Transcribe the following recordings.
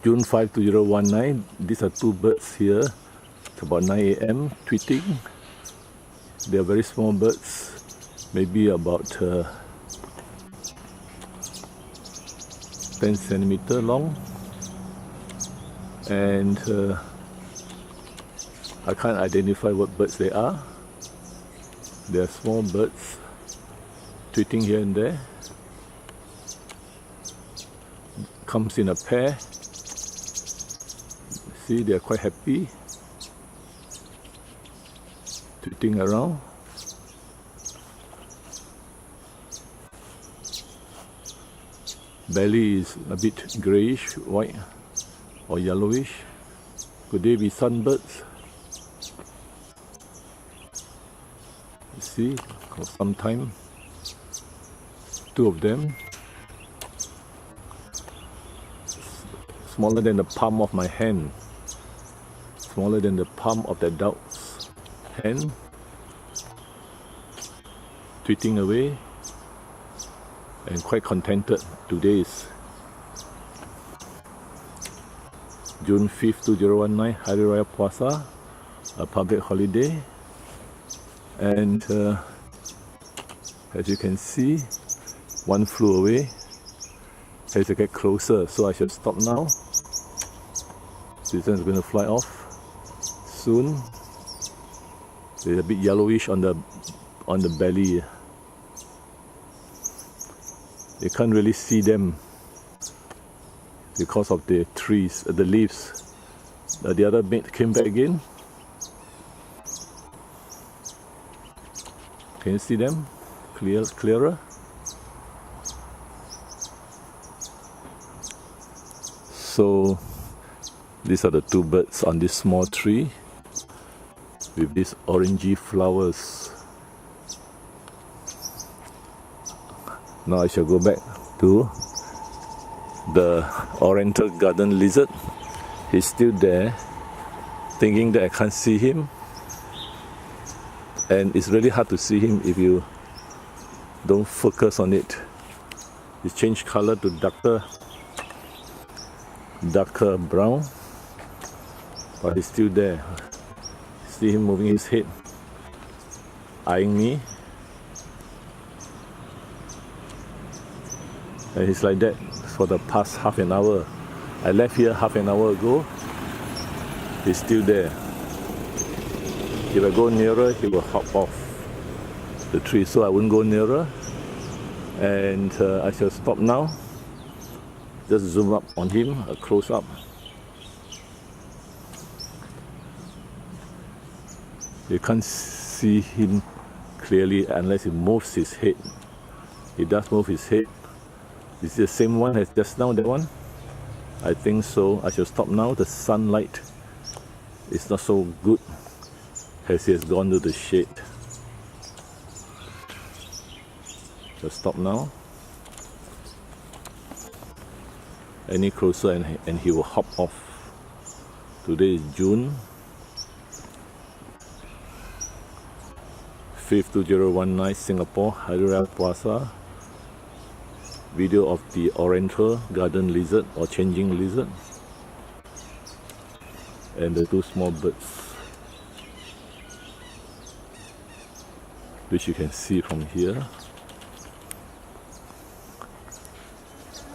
June 5, 2019. These are two birds here. It's about 9 a.m. tweeting. They are very small birds, maybe about 10 centimeter long, and I can't identify what birds they are. They are small birds tweeting here and there. Comes in a pair. See, they are quite happy tweeting around. Belly is a bit greyish, white or yellowish. Could they be sunbirds? You see, for some time, two of them, smaller than the palm of my hand, smaller than the palm of the dog's hand, tweeting away and quite contented. Today is June 5th, 2019, Hari Raya Puasa, a public holiday, and as you can see, one flew away. As I get closer, so I should stop now. This one is going to fly off soon. It's a bit yellowish on the belly. You can't really see them because of the trees, the leaves. The other mate came back again. Can you see them clearer? So these are the two birds on this small tree with these orangey flowers. Now I shall go back to the Oriental Garden Lizard. He's still there, thinking that I can't see him. And it's really hard to see him if you don't focus on it. He changed color to darker brown, but he's still there. See him moving his head, eyeing me, and he's like that for the past half an hour. I left here half an hour ago. He's still there. If I go nearer, he will hop off the tree, so I won't go nearer, and I shall stop now. Just zoom up on him, a close up. You can't see him clearly unless he moves his head. He does move his head. Is it the same one as just now, that one? I think so. I shall stop now. The sunlight is not so good as he has gone to the shade. So stop now. Any closer and he will hop off. Today is June 5th, 2019, Singapore, Hari Raya Puasa. Video of the Oriental Garden Lizard or changing lizard and the two small birds, which you can see from here.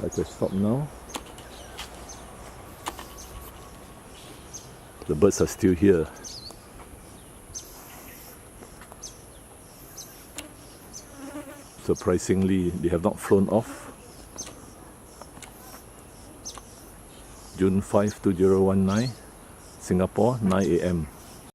I can stop now. The birds are still here. Surprisingly, they have not flown off. June 5, 2019, Singapore, 9 a.m.